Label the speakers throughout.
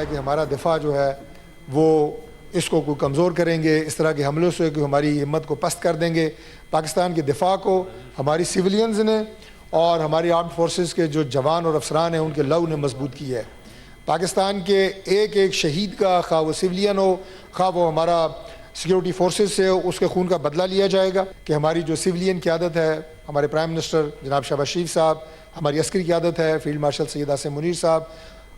Speaker 1: है कि हमारा दिफा जो है वो इसको कोई कमज़ोर करेंगे, इस तरह के हमलों से कोई हमारी हिम्मत को पस्त कर देंगे। पाकिस्तान के दिफा को हमारी सिविलियंस ने और हमारी आर्म्ड फोर्सेस के जो जवान और अफसरान हैं उनके लहू ने मजबूत किया है। पाकिस्तान के एक एक शहीद का, खा वो सिविलियन हो, खा वो हमारा सिक्योरिटी फोर्सेस से हो, उसके खून का बदला लिया जाएगा। कि हमारी जो सिविलियन क़यादत है, हमारे प्राइम मिनिस्टर जनाब शहबाज शरीफ साहब, हमारी अस्करी क़यादत है फील्ड मार्शल सैयद आसिम मुनीर साहब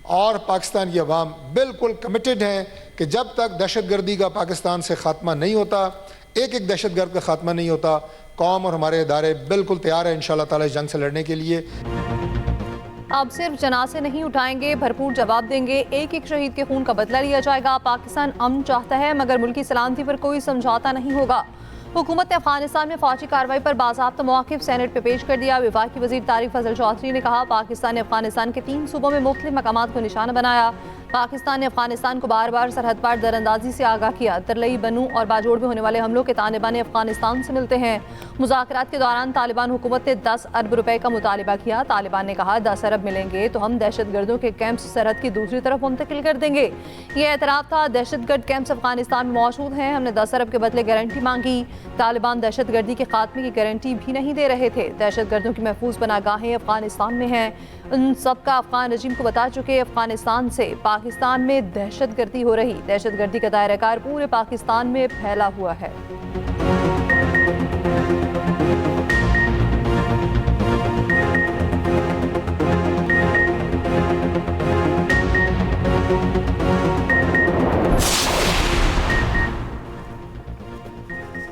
Speaker 1: और पाकिस्तान की अवाम बिल्कुल कमिटेड हैं कि जब तक दहशतगर्दी का पाकिस्तान से ख़ात्मा नहीं होता, एक एक दहशतगर्द का ख़ात्मा नहीं होता, कौम और हमारे इदारे बिल्कुल तैयार हैं इंशाअल्लाह ताला इस जंग से लड़ने के लिए।
Speaker 2: अब सिर्फ जनाजे नहीं उठाएंगे, भरपूर जवाब देंगे। एक एक शहीद के खून का बदला लिया जाएगा। पाकिस्तान अमन चाहता है मगर मुल्की सलामती पर कोई समझौता नहीं होगा। हुकूमत ने अफगानिस्तान में फौजी कार्रवाई पर बाज़ाब्ता मौक़िफ़ सेनेट पे पेश कर दिया। विफाकी वज़ीर तारिक फजल चौधरी ने कहा, पाकिस्तान ने अफगानिस्तान के 3 सूबों में मुख्तलिफ मकामात को निशाना बनाया। पाकिस्तान ने अफगानिस्तान को बार बार सरहद पार दरअंदाजी से आगाह किया। तरलई, बनू और बाजोड़ में होने वाले हमलों के ताने बाने अफगानिस्तान से मिलते हैं। मुज़ाकरात के दौरान तालिबान हुकूमत ने 10 अरब रुपए का मुतालिबा किया। तालिबान ने कहा, 10 अरब मिलेंगे तो हम दहशतगर्दों के कैंप सरहद की दूसरी तरफ मुंतकिल कर देंगे। ये एतराफ़ था, दहशतगर्द कैंप्स अफगानिस्तान में मौजूद हैं, हमने 10 अरब के बदले गारंटी मांगी। तालिबान दहशतगर्दी के खात्मे की गारंटी भी नहीं दे रहे थे। दहशतगर्दों की महफूज पनाहगाहें अफगानिस्तान में हैं। उन सब का अफगान रजीम को बता चुके, अफगानिस्तान से पाकिस्तान में दहशतगर्दी हो रही। दहशतगर्दी का दायराकार पूरे पाकिस्तान में फैला हुआ है।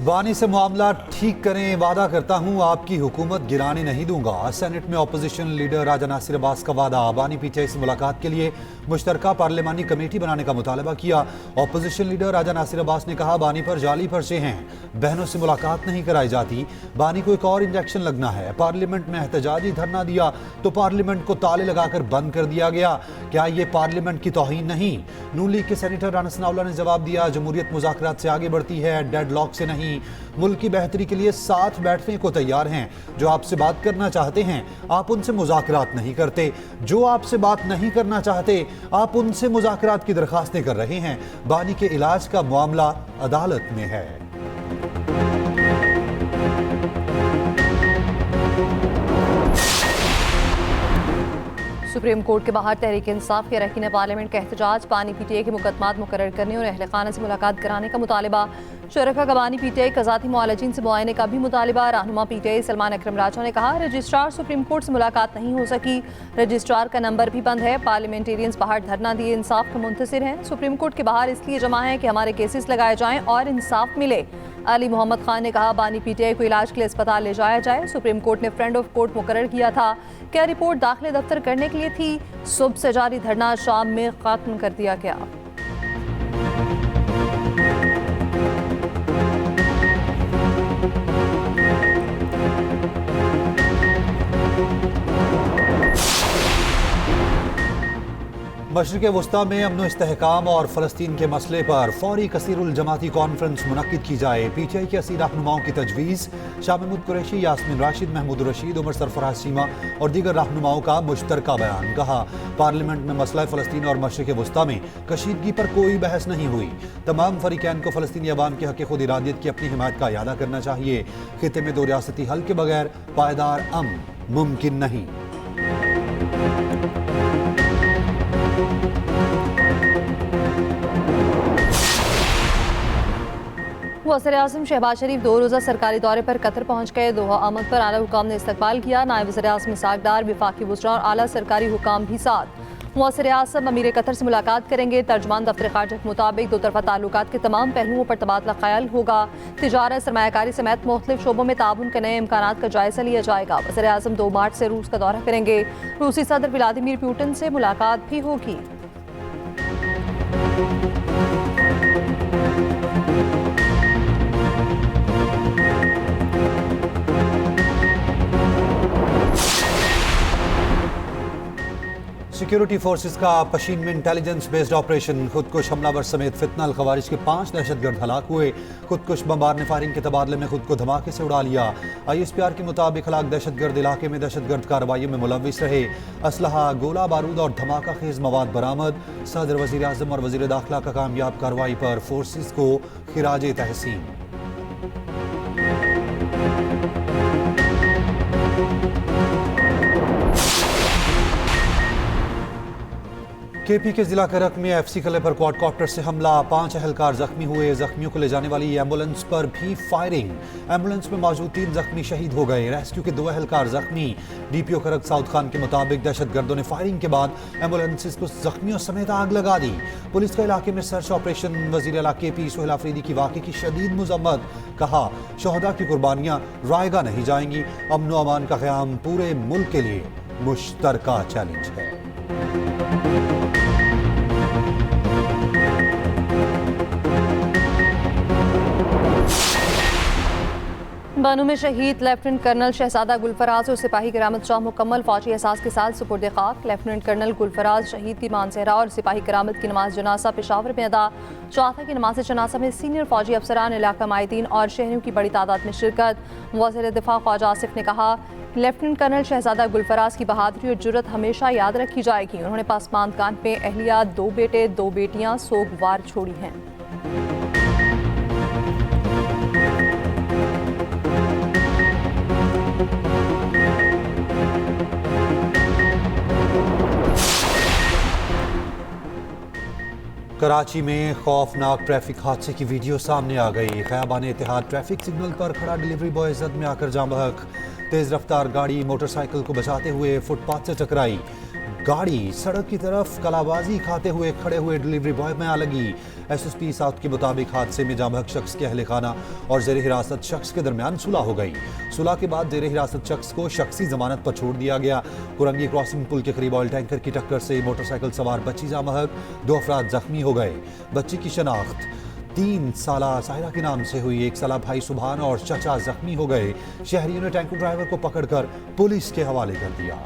Speaker 3: बानी से मामला ठीक करें, वादा करता हूं आपकी हुकूमत गिराने नहीं दूंगा। सेनेट में अपोजिशन लीडर राजा नासिर अब्बास का वादा। बानी पीटीआई से मुलाकात के लिए मुश्तरका पार्लिमानी कमेटी बनाने का मुतालबा किया। अपोजिशन लीडर राजा नासिर अब्बास ने कहा, बानी पर जाली पर्चे हैं, बहनों से मुलाकात नहीं कराई जाती। बानी को एक और इंजेक्शन लगना है। पार्लियामेंट में एहतजाजी धरना दिया तो पार्लियामेंट को ताले लगाकर बंद कर दिया गया। क्या ये पार्लियामेंट की तौहीन नहीं? नून लीग के सेनेटर राना सनाउल्लाह ने जवाब दिया, जमहूरियत मुज़ाकरात से आगे बढ़ती है, डेडलॉक से नहीं। मुल्क की बेहतरी के लिए साथ बैठने को तैयार हैं। जो आपसे बात करना चाहते हैं आप उनसे मुज़ाकरात नहीं करते, जो आपसे बात नहीं करना चाहते आप उनसे मुज़ाकरात की दरखास्तें कर रहे हैं। बानी के इलाज का मामला अदालत में है।
Speaker 2: सुप्रीम कोर्ट के बाहर तहरीक इंसाफ के अरकान पार्लियामेंट का एहतजाज। बानी पीटीआई के मुकदमात मुकर्रर करने और अहल खाना से मुलाकात कराने का मुतालिबा। शुरका का बानी पीटीआई कज़ाती मुआलजीन से मुआयने का भी मुतालिबा। रहनुमा पीटीआई सलमान अकरम राजा ने कहा, रजिस्ट्रार सुप्रीम कोर्ट से मुलाकात नहीं हो सकी, रजिस्ट्रार का नंबर भी बंद है। पार्लियामेंटेरियंस बाहर धरना दिए इंसाफ के मुंतसिर हैं। सुप्रीम कोर्ट के बाहर इसलिए जमा है कि हमारे केसेस लगाए जाएं और इंसाफ मिले। अली मोहम्मद खान ने कहा, बानी पीटीआई को इलाज के लिए अस्पताल ले जाया जाए। सुप्रीम कोर्ट ने फ्रेंड ऑफ कोर्ट मुकर्रर किया था। क्या रिपोर्ट दाखिले दफ्तर करने के लिए थी? सुबह से जारी धरना शाम में खत्म कर दिया गया।
Speaker 3: मशरिक़ वस्ता में अमन इस्तेहकाम और फ़लस्तीन के मसले पर फौरी कसीरुल जमाती कॉन्फ्रेंस मुनक्किद की जाए। पीटीआई के असी रहनुमाओं की तजवीज़। शाह महमूद कुरैशी, यास्मीन राशिद, महमूद रशीद, उमर सरफराज सीमा और दीगर रहनुमाओं का मुश्तरका बयान। कहा, पार्लियामेंट में मसला फ़लस्तीन और मशरिक़ वस्ता में कशीदगी पर कोई बहस नहीं हुई। तमाम फ़रीक़ैन को फ़लस्तीनी अवाम के हक़ खुद इरादियत की अपनी हिमायत का इयादा करना चाहिए। खित्ते में 2 रियासती हल के बगैर पायदार अमन मुमकिन नहीं।
Speaker 2: वज़ीर-ए-आज़म शहबाज शरीफ 2 रोज़ा सरकारी दौरे पर कतर पहुँच गए। दोहा आमद पर आला हुकाम ने इस्तकबाल किया। नायब वज़ीर-ए-आज़म सागदार, विफाकी वज़रा और आला सरकारी हुकाम भी साथ। वज़ीर-ए-आज़म अमीर कतर से मुलाकात करेंगे। तर्जमान दफ्तर ख़ारजा के मुताबिक 2 तरफ़ा ताल्लुकात के तमाम पहलुओं पर तबादला ख्याल होगा। तिजारत, सरमायाकारी समेत मुख्तलिफ शोबों में ताउन के नए इम्कानात का जायज़ा लिया जाएगा। वज़ीर-ए-आज़म 2 मार्च से रूस का दौरा करेंगे। रूसी सदर व्लादिमीर पुतिन से मुलाकात भी होगी।
Speaker 3: सिक्योरिटी फोर्सेस का पशीन में इंटेलिजेंस बेस्ड ऑपरेशन। खुदकुश हमलावर समेत फितना अल खवारिज के 5 दहशतगर्द हलाक हुए। खुदकुश बमबार ने फायरिंग के तबादले में खुद को धमाके से उड़ा लिया। ISPR के मुताबिक हलाक दहशतगर्द इलाके में दहशतगर्द कार्रवाइयों में मुलविस रहे। असलहा, गोला बारूद और धमाका खेज मवाद बरामद। सदर, वजीर आजम और वजीर दाखिला का कामयाब कार्रवाई पर फोर्सेस को खिराज तहसीन। KP के जिला करक में FC किले पर क्वाडकॉप्टर से हमला। 5 अहलकार जख्मी हुए। जख्मियों को ले जाने वाली एम्बुलेंस पर भी फायरिंग। एम्बुलेंस में मौजूद 3 जख्मी शहीद हो गए। रेस्क्यू के 2 अहलकार जख्मी। DPO करक साउद खान के मुताबिक दहशतगर्दों ने फायरिंग के बाद एम्बुलेंस को जख्मियों समेत आग लगा दी। पुलिस का इलाके में सर्च ऑपरेशन। वजीर आला KP सुहेल आफरीदी की वाक़े की शदीद मजम्मत। कहा, शोहदा की कुर्बानियां रायगा नहीं जाएंगी। अमन व अमान का क़याम पूरे मुल्क के लिए मुश्तरका चैलेंज है।
Speaker 2: बानू में शहीद लेफ्टिनेंट कर्नल शहजादा गुलफराज और सिपाही करामत शाह मुकम्मल फौजी एहसास के साथ सुपुर्द खाक। लेफ्टिनेंट कर्नल गुलफराज शहीद की मानसहरा और सिपाही करामत की नमाज जनासा पेशावर में अदा। चौथा की नमाज जनासा में सीनियर फौजी अफसरान, इलाका माहिदीन और शहरियों की बड़ी तादाद में शिरकत। वज़ीर दिफा ख्वाजा आसिफ ने कहा, लेफ्टिनेंट कर्नल शहजादा गुलफराज की बहादुरी और जुर्रत हमेशा याद रखी जाएगी। उन्होंने पासमान कान में अहलिया, 2 बेटे 2 बेटियां सोगवार छोड़ी हैं।
Speaker 3: कराची में खौफनाक ट्रैफिक हादसे की वीडियो सामने आ गई। ख़याबान इत्तेहाद ट्रैफिक सिग्नल पर खड़ा डिलीवरी बॉय जद में आकर जाम बहक। तेज़ रफ्तार गाड़ी मोटरसाइकिल को बचाते हुए फुटपाथ से टकराई। गाड़ी सड़क की तरफ कलाबाजी खाते हुए खड़े हुए डिलीवरी बॉय में आ लगी। SSP साउथ के मुताबिक हादसे में जाम बहक शख्स के अहले खाना और ज़ेर हिरासत शख्स के दरमियान सुलह हो गई। सुलह के बाद ज़ेर हिरासत शख्स को शख्सी जमानत पर छोड़ दिया गया। कुरंगी क्रॉसिंग पुल के करीब ऑयल टैंकर की टक्कर से मोटरसाइकिल सवार बच्ची जाम बहक, 2 अफराद जख्मी हो गए। बच्ची की शनाख्त 3 साला साहिरा के नाम से हुई। 1 साला भाई सुभान और चचा जख्मी हो गए। शहरियों ने टैंकर ड्राइवर को पकड़कर पुलिस के हवाले कर दिया।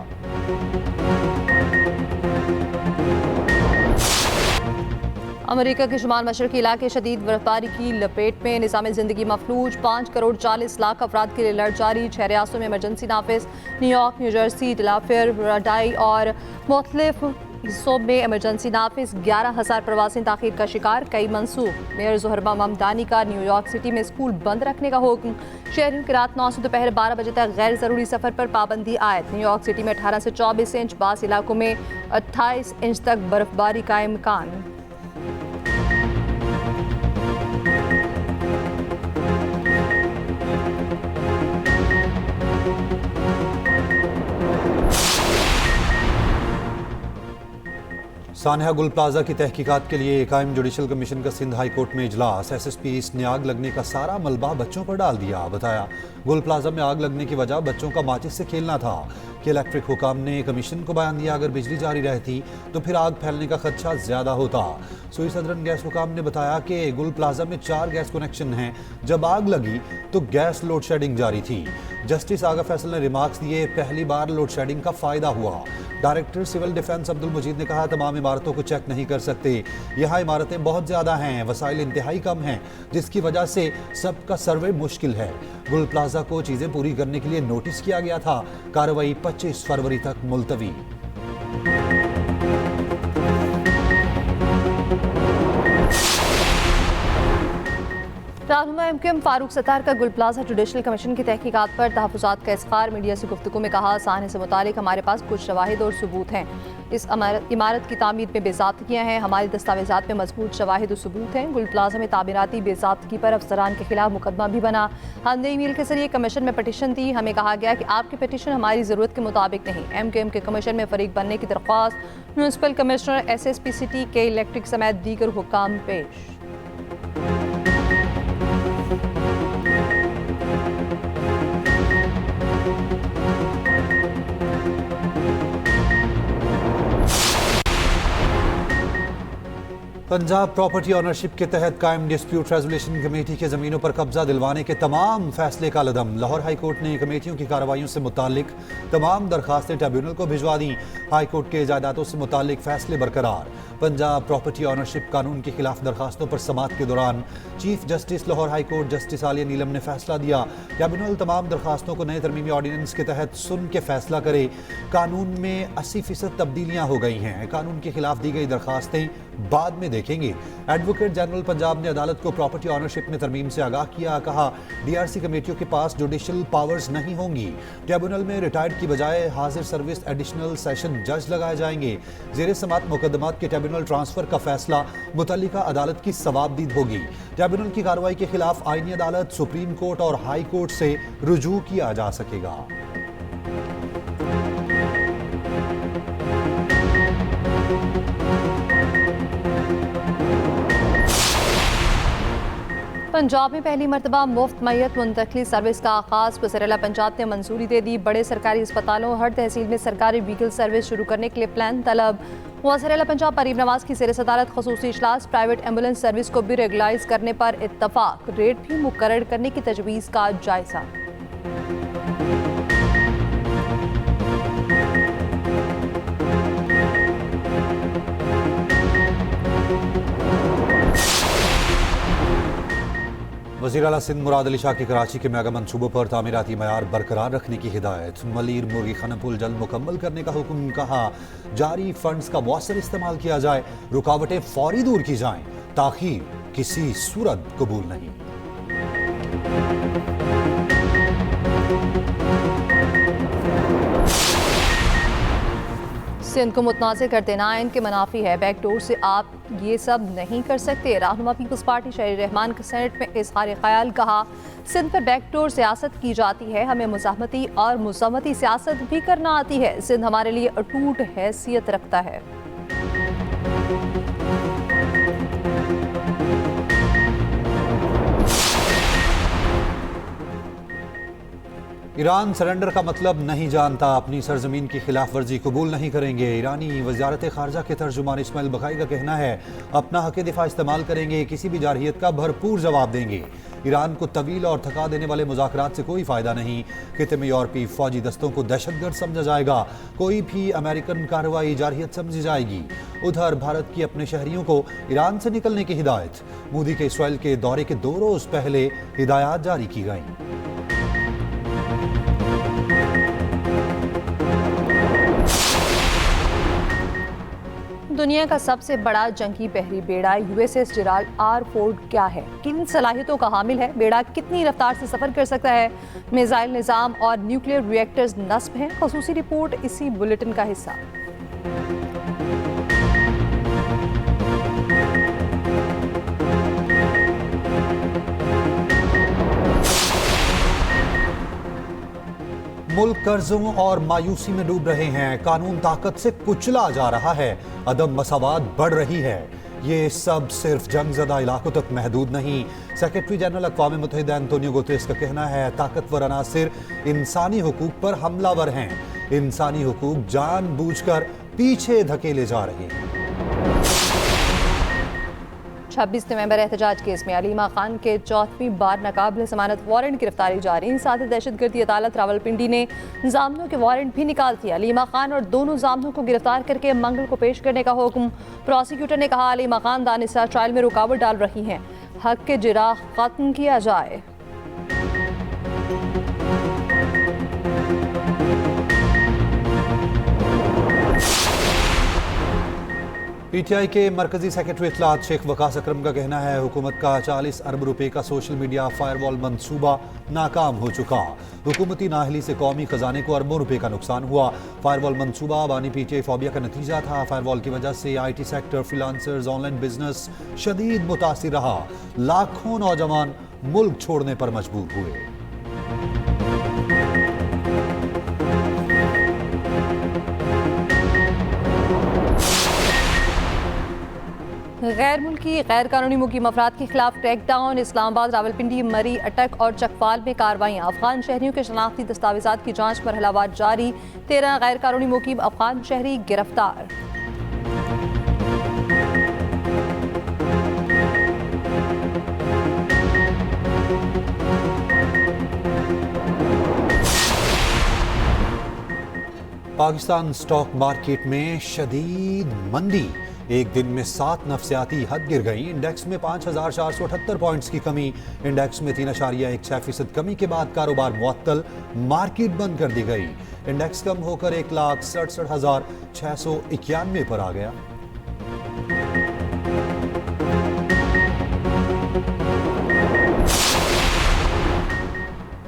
Speaker 2: अमेरिका के शुमाल मशरकी इलाके शदीद बर्फबारी की लपेट में। निज़ाम ज़िंदगी मफलूज। 5 करोड़ 40 लाख अफराद के लिए अलर्ट जारी। 6 रियासतों में इमरजेंसी नाफिज। न्यूयॉर्क, न्यू जर्सी, डेलावेयर, रडाई और मुख्तलिफ हिस्सों में इमरजेंसी नाफिज। 11,000 प्रवासी ताख़ीर का शिकार, कई मंसूख। मेयर ज़ुहरबा ममदानी का न्यूयॉर्क सिटी में स्कूल बंद रखने का हुक्म। शहरियों की रात 9 से दोपहर 12 बजे तक गैर ज़रूरी सफ़र पर पाबंदी आयद। न्यूयॉर्क सिटी में 18 से 24 इंच, बास इलाकों में 28 इंच तक बर्फबारी का इम्कान।
Speaker 3: सानहा गुल प्लाजा की तहकीकात के लिए कायम जुडिशल कमीशन का सिंध हाई कोर्ट में इजलास। SSP ने आग लगने का सारा मलबा बच्चों पर डाल दिया। बताया, गुल प्लाजा में आग लगने की वजह बच्चों का माचिस से खेलना था कि इलेक्ट्रिक हुकाम ने कमीशन को बयान दिया, अगर बिजली जारी रहती तो फिर आग फैलने का खदशा ज्यादा होता। सुई सदरन गैस हुकाम ने बताया कि गुल प्लाजा में 4 गैस कनेक्शन हैं। जब आग लगी तो गैस लोड शेडिंग जारी थी। जस्टिस आगा फैसल ने रिमार्क्स दिए, पहली बार लोड शेडिंग का फायदा हुआ। डायरेक्टर सिविल डिफेंस अब्दुल मजीद ने कहा, तमाम इमारतों को चेक नहीं कर सकते। यहाँ इमारतें बहुत ज़्यादा हैं, वसाइल इंतहाई कम हैं, जिसकी वजह से सबका सर्वे मुश्किल है। गुल प्लाजा को चीज़ें पूरी करने के लिए नोटिस किया गया था। कार्रवाई 25 फरवरी तक मुलतवी।
Speaker 2: रहनुमा MQM फारूक सत्तार का गुल प्लाजा जुडिशल कमीशन की तहकीकात पर तहफ़्फ़ुज़ात का इज़हार। मीडिया से गुफ्तगू में कहा, साने से मुतालिक हमारे पास कुछ शवाहिद और सबूत हैं। इस इमारत की तामीर में बेज़ाब्तियाँ हैं। हमारी दस्तावेज़ात में मजबूत शवाहिद और सबूत हैं। गुल प्लाजा में तामीराती बेज़ाब्तगी पर अफसरान के खिलाफ मुकदमा भी बना। हमने ईमेल के जरिए कमीशन में पटिशन दी। हमें कहा गया कि आपकी पटिशन हमारी ज़रूरत के मुताबिक नहीं। MQM के कमीशन में फ़रीक बनने की दरख्वास्त। म्यूनसिपल कमिश्नर SSP सिटी के इलेक्ट्रिक समेत दीगर हुक्काम पेश।
Speaker 3: पंजाब प्रॉपर्टी ऑनरशिप के तहत कायम डिस्प्यूट रेजोल्यूशन कमेटी के ज़मीनों पर कब्जा दिलवाने के तमाम फैसले का लदम। लाहौर हाई कोर्ट ने कमेटियों की कार्रवाइयों से मुतालिक तमाम दरखास्तें ट्रिब्यूनल को भिजवा दी। हाई कोर्ट के जायदादों से मुतालिक फैसले बरकरार। पंजाब प्रॉपर्टी ऑनरशिप कानून के खिलाफ दरखास्तों पर समाअत के दौरान chief justice Lahore high court justice Aalia Neelum ने फैसला दिया। ट्रिब्यूनल तमाम दरखास्तों को नए तरमीमी ऑर्डिनेंस के तहत सुन के फैसला करे। कानून में 80% तब्दीलियां हो गई हैं। कानून के खिलाफ दी गई दरखास्तें बाद में देखेंगे। एडवोकेट जनरल पंजाब ने अदालत को प्रॉपर्टी ऑनरशिप में तरमीम से आगाह किया। कहा, डीआरसी कमेटियों के पास जुडिशल पावर्स नहीं होंगी। ट्रिब्यूनल में रिटायर्ड की बजाय हाजिर सर्विस एडिशनल सेशन जज लगाए जाएंगे। जेर समाअत मुकदमात के ट्रिब्यूनल ट्रांसफर का फैसला मुतल्लिका अदालत की सवाबदीद होगी। ट्रिब्यूनल की कार्रवाई के खिलाफ आईनी अदालत, सुप्रीम कोर्ट और हाई कोर्ट से रुजू किया जा सकेगा।
Speaker 2: पंजाब में पहली मरतबा मुफ्त मैयत मुंतकली सर्विस का आगाज वज़ीर-ए-आला पंजाब ने मंजूरी दे दी। बड़े सरकारी अस्पतालों हर तहसील में सरकारी व्हीकल सर्विस शुरू करने के लिए प्लान तलब। वज़ीर-ए-आला पंजाब मरीम नवाज की ज़ेर सदारत ख़ुसूसी इजलास। प्राइवेट एम्बुलेंस सर्विस को भी रेगुलाइज करने पर इत्तफाक। रेट भी मुकर्रर करने की तजवीज़ का जायजा।
Speaker 3: वज़ीर आला सिंध मुराद अली शाह की कराची के मेगा मनसूबों पर तामीराती मयार बरकरार रखने की हिदायत। मलीर मुर्गी खाना पुल जल्द मुकम्मल करने का हुक्म। कहा, जारी फंड्स का मौसर इस्तेमाल किया जाए, रुकावटें फौरी दूर की जाएं। ताखीर किसी सूरत कबूल नहीं।
Speaker 2: सिंध को मुतनाज़ कर देना इनके मुनाफी है। बैकडोर से आप ये सब नहीं कर सकते। रहनुमा पीपल्स पार्टी शहरी रहमान के सेनेट में इजहार ख्याल। कहा, सिंध पर बैकडोर सियासत की जाती है। हमें मुज़ाहमती और मुज़ाहमती सियासत भी करना आती है। सिंध हमारे लिए अटूट हैसियत रखता है।
Speaker 3: ईरान सरेंडर का मतलब नहीं जानता, अपनी सरजमीन की खिलाफ वर्जी कबूल नहीं करेंगे। ईरानी वजारत खारजा के तर्जुमान इस्माइल बकाई का कहना है, अपना हक दिफा इस्तेमाल करेंगे, किसी भी जारहियत का भरपूर जवाब देंगे। ईरान को तवील और थका देने वाले मुज़ाकरात से कोई फ़ायदा नहीं। खिते में यूरोपीय फौजी दस्तों को दहशतगर्द समझा जाएगा। कोई भी अमेरिकन कार्रवाई जारहियत समझी जाएगी। उधर भारत की अपने शहरियों को ईरान से निकलने की हिदायत। मोदी के इसराइल के दौरे के 2 रोज़ पहले हिदायत जारी की गई।
Speaker 2: दुनिया का सबसे बड़ा जंगी बहरी बेड़ा यूएसएस जेराल्ड आर फोर्ड क्या है? किन सलाहियतों का हामिल है? बेड़ा कितनी रफ्तार से सफर कर सकता है? मिसाइल निज़ाम और न्यूक्लियर रिएक्टर्स नस्ब हैं? ख़ुसूसी रिपोर्ट इसी बुलेटिन का हिस्सा।
Speaker 3: मुल्क कर्जों और मायूसी में डूब रहे हैं। कानून ताकत से कुचला जा रहा है। अदम मसावात बढ़ रही है। ये सब सिर्फ जंगज़दा इलाकों तक महदूद नहीं। सेक्रेटरी जनरल अक़वाम मुत्तहिदा एंटोनियो गुतेरेस का कहना है, ताकतवर अनासिर इंसानी हुकूक पर हमलावर हैं। इंसानी हुकूक जानबूझकर पीछे धकेले जा रहे हैं।
Speaker 2: 26 नवंबर एहतजाज केस में अलीमा खान के 4वीं बार नाकाबिल ज़मानत वारंट गिरफ्तारी जारी। साथ ही दहशतगर्दी अदालत रावलपिंडी ने जामनों के वारंट भी निकाल दिया। अलीमा खान और दोनों जामनों को गिरफ्तार करके मंगल को पेश करने का हुक्म। प्रोसिक्यूटर ने कहा, अलीमा खान दानिशा ट्रायल में रुकावट डाल रही हैं, हक के जिरा खत्म किया जाए।
Speaker 3: पीटीआई के मरकजी सेक्रेटरी इत्तलात शेख वकास अकरम का कहना है, हुकूमत का 40 अरब रुपए का सोशल मीडिया फायरवॉल मंसूबा नाकाम हो चुका। हुकूमती नाहली से कौमी खजाने को अरबों रुपए का नुकसान हुआ। फायरवॉल मंसूबा बानी पीटीआई फोबिया का नतीजा था। फायरवॉल की वजह से IT sector, freelancers, online business शदीद मुतासिर रहा। लाखों नौजवान मुल्क छोड़ने पर मजबूर हुए।
Speaker 2: गैर मुल्की गैर कानूनी मुकीम अफराद के खिलाफ क्रैकडाउन। इस्लामाबाद, रावलपिंडी, मरी, अटक और चकवाल में कार्रवाइयाँ। अफगान शहरियों के शनाख्ती दस्तावेजात की जांच मरहलावार जारी। 13 गैर कानूनी मुकीम अफगान शहरी गिरफ्तार।
Speaker 3: पाकिस्तान स्टॉक मार्केट में शदीद मंदी। एक दिन में 7 नफसियाती हद गिर गई। इंडेक्स में 5,478 पॉइंट्स की कमी। इंडेक्स में 3.16% कमी के बाद कारोबार मुअत्तल, मार्केट बंद कर दी गई। इंडेक्स कम होकर 1,67,691 पर आ गया।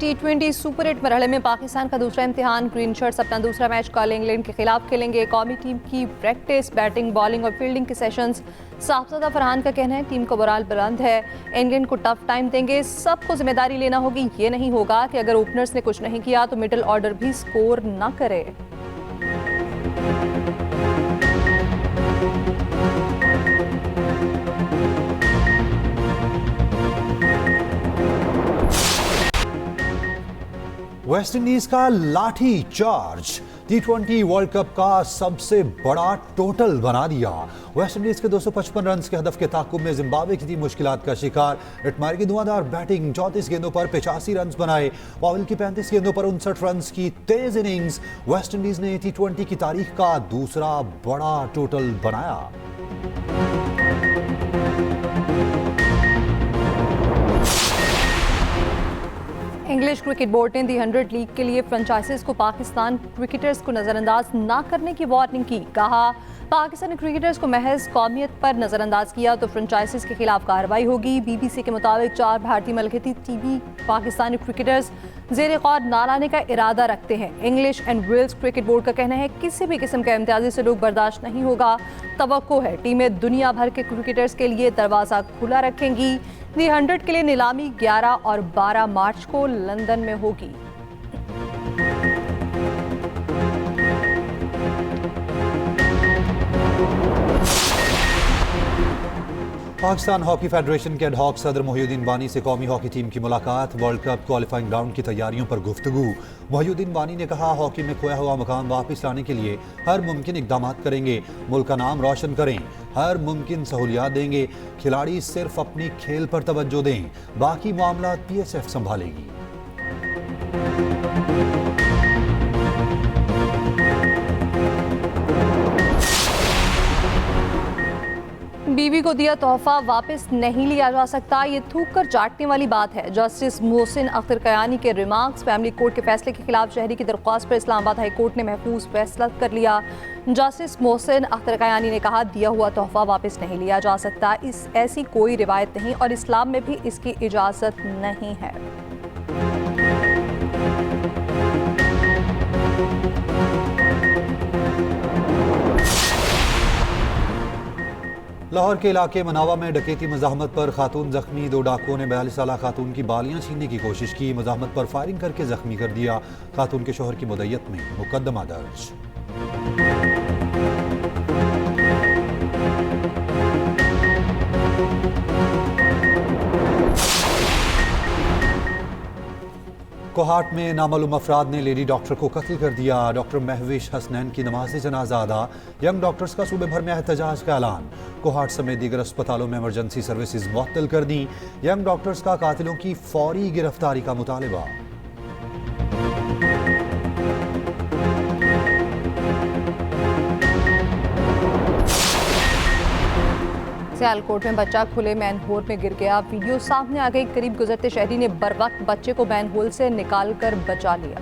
Speaker 2: T20 सुपर 8 मरहले में पाकिस्तान का दूसरा इम्तिहान। ग्रीन शर्ट्स अपना दूसरा मैच कल इंग्लैंड के खिलाफ खेलेंगे। कौमी टीम की प्रैक्टिस, बैटिंग, बॉलिंग और फील्डिंग के सेशंस। साहबजादा फरहान का कहना है टीम का मोराल बुलंद है, इंग्लैंड को टफ टाइम देंगे। सबको जिम्मेदारी लेना होगी। ये नहीं होगा कि अगर ओपनर्स ने कुछ नहीं किया तो मिडिल ऑर्डर भी स्कोर न करे।
Speaker 3: वेस्ट इंडीज का लाठी चार्ज T20 वर्ल्ड कप का सबसे बड़ा टोटल बना दिया। वेस्ट इंडीज के 255 रन के हदफ के ताकुब में जिम्बाब्वे की टीम मुश्किलात का शिकार। इटमायर की धुआंधार बैटिंग, 34 गेंदों पर 85 रन बनाए। पॉवेल की 35 गेंदों पर 59 रन की तेज इनिंग्स। वेस्ट इंडीज ने T20 की तारीख का दूसरा बड़ा टोटल बनाया।
Speaker 2: इंग्लिश क्रिकेट बोर्ड ने दी 100 लीग के लिए फ्रेंचाइजीज को पाकिस्तान क्रिकेटर्स को नजरअंदाज ना करने की वार्निंग की। कहा पाकिस्तानी क्रिकेटर्स को महज कौमियत पर नजरअंदाज किया तो फ्रेंचाइजीज के खिलाफ कार्रवाई होगी। BBC के मुताबिक 4 भारतीय मलकती टीवी पाकिस्तानी क्रिकेटर्स ज़ेर ग़ौर ना लाने का इरादा रखते हैं। English and Wales cricket board का कहना है किसी भी किस्म का इम्तियाजी सलूक बर्दाश्त नहीं होगा। तवक्को है टीमें दुनिया भर के क्रिकेटर्स के लिए दरवाज़ा खुला रखेंगी। दी 100 के लिए नीलामी 11 और 12 मार्च को लंदन में होगी।
Speaker 3: पाकिस्तान हॉकी फेडरेशन के एडहॉक सदर मोहिउद्दीन बानी से कौमी हॉकी टीम की मुलाकात। वर्ल्ड कप क्वालिफाइंग राउंड की तैयारियों पर गुफ्तगू। मोहिउद्दीन बानी ने कहा हॉकी में खोया हुआ मकाम वापस लाने के लिए हर मुमकिन इकदाम करेंगे। मुल्क का नाम रोशन करें, हर मुमकिन सहूलियात देंगे। खिलाड़ी सिर्फ अपनी खेल पर तवज्जो दें, बाकी मामला PSF संभालेगी।
Speaker 2: बीवी को दिया तोहफा वापस नहीं लिया जा सकता, ये थूक कर चाटने वाली बात है। जस्टिस मोहसिन अख्तर कयानी के रिमार्क्स। फैमिली कोर्ट के फैसले के खिलाफ शहरी की दरख्वास्त पर इस्लामाबाद हाई कोर्ट ने महफूज फैसला कर लिया। जस्टिस मोहसिन अख्तर कयानी ने कहा दिया हुआ तोहफा वापस नहीं लिया जा सकता। ऐसी कोई रिवायत नहीं और इस्लाम में भी इसकी इजाज़त नहीं है।
Speaker 3: लाहौर के इलाके मनावा में डकैती मज़ाहमत पर खातून जख्मी। 2 डाकुओं ने 42 साल खातून की बालियां छीनने की कोशिश की। मज़ाहमत पर फायरिंग करके जख्मी कर दिया। खातून के शोहर की मुद्दत में मुकदमा दर्ज। कोहाट में नामालूम अफराद ने लेडी डॉक्टर को कत्ल कर दिया। डॉक्टर महविश हसनैन की नमाज जनाजा अदा। यंग डॉक्टर्स का सूबे भर में एहतजाज का ऐलान। कोहाट समेत दीगर अस्पतालों में इमरजेंसी सर्विसेज मुअत्तल कर दी। यंग डॉक्टर्स का कातिलों की फौरी गिरफ्तारी का मुतालिबा।
Speaker 2: सियालकोट में बच्चा खुले मैनहोल में गिर गया। वीडियो सामने आ गई। करीब गुजरते शहरी ने बरवक्त बच्चे को मैनहोल से निकालकर बचा लिया।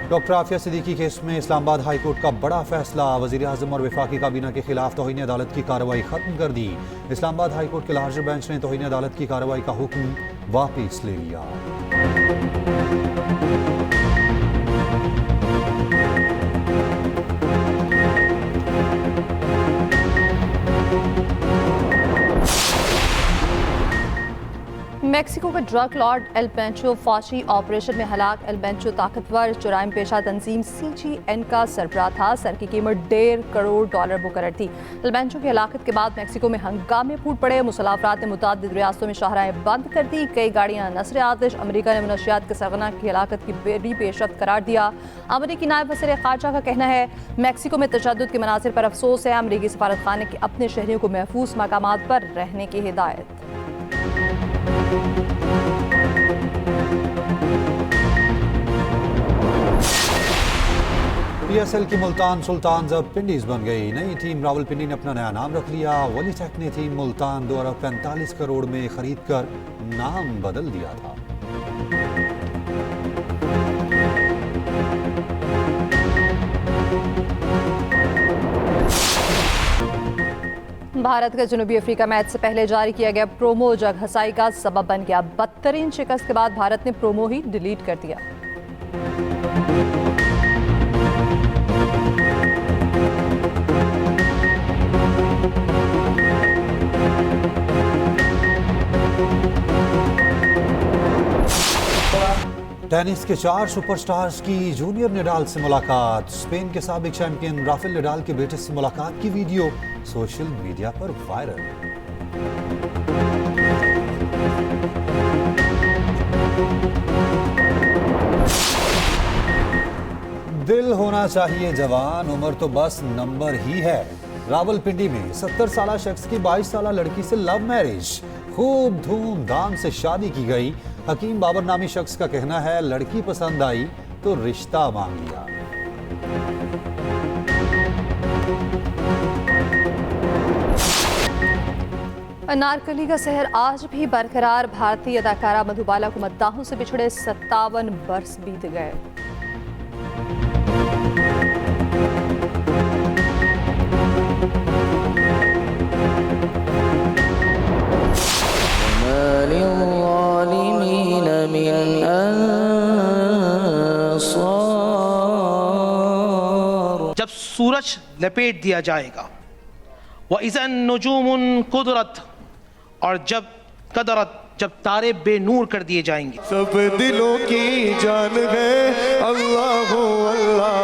Speaker 3: डॉक्टर आफिया सिद्दीकी केस में इस्लामाबाद हाई कोर्ट का बड़ा फैसला। वज़ीर आज़म और वफाकी काबीना के खिलाफ तौहीन अदालत की कार्रवाई खत्म कर दी। इस्लामाबाद हाई कोर्ट के लार्जर बेंच ने तौहीन अदालत की कार्रवाई का हुक्म वापस ले लिया।
Speaker 2: मेक्सिको के ड्रग लॉर्ड एल पेंचो फौजी ऑपरेशन में हलाक। एल पेंचो ताकतवर जुराइम पेशा तंजीम CGN का सरबराह था। सर की कीमत $1.5 करोड़ मुकर्रर थी। एल पेंचो की हलाकत के बाद मेक्सिको में हंगामे फूट पड़े। मुसल्लह अफराद ने मुतअद्दिद रियासतों में शाहराहें बंद कर दी। कई गाड़ियां नस्र आतिश। अमरीका ने मनशियात के सरगना की हलाकत की बड़ी पेशरफ्त करार दिया। अमरीकी नायब वज़ीर ख़ारजा का कहना है मेक्सिको में तशद्दुद के मनासिर पर अफसोस है। अमरीकी सफारत खाने के अपने शहरियों को महफूज मकामात पर रहने की हिदायत।
Speaker 3: PSL की मुल्तान सुल्तान्स अब पिंडीज बन गई। नई टीम रावलपिंडी ने अपना नया नाम रख लिया। वली टेक ने टीम मुल्तान 2 अरब 45 करोड़ में खरीद कर नाम बदल दिया था।
Speaker 2: भारत का जनूबी अफ्रीका मैच से पहले जारी किया गया प्रोमो जग हसाई का सबब बन गया। बदतरीन शिकस्त के बाद भारत ने प्रोमो ही डिलीट कर दिया।
Speaker 3: टेनिस के 4 सुपरस्टार्स की जूनियर निडाल से मुलाकात। स्पेन के साबिक चैंपियन राफेल निडाल के बेटे से मुलाकात की वीडियो सोशल मीडिया पर वायरल। दिल होना चाहिए जवान, उम्र तो बस नंबर ही है। रावलपिंडी में 70 साल शख्स की 22 साल लड़की से लव मैरिज। खूब धूमधाम से शादी की गई। हकीम बाबर नामी शख्स का कहना है लड़की पसंद आई तो रिश्ता मांग लिया।
Speaker 2: अनारकली का सहर आज भी बरकरार। भारतीय अदाकारा मधुबाला को मद्दाहों से बिछड़े 57 बरस बीत गए।
Speaker 4: जब सूरज लपेट दिया जाएगा वह इज़न नुजूमुन कुदरत, और जब कदरत जब तारे बेनूर कर दिए जाएंगे।
Speaker 5: सब दिलों की जान है अल्लाह अल्लाह।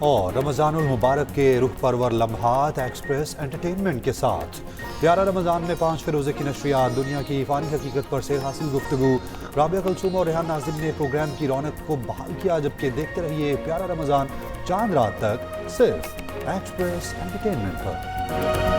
Speaker 3: और रमज़ानुल मुबारक के रुख परवर लम्हात एक्सप्रेस एंटरटेनमेंट के साथ प्यारा रमज़ान में 5 रोज़े की नशरियात, दुनिया की फ़ानी हकीकत पर से हासिल गुफ्तगू। राबिया कलसूम और रेहान नाज़िम ने प्रोग्राम की रौनक को बहाल किया। जबकि देखते रहिए प्यारा रमज़ान चांद रात तक सिर्फ एक्सप्रेस एंटरटेनमेंट पर।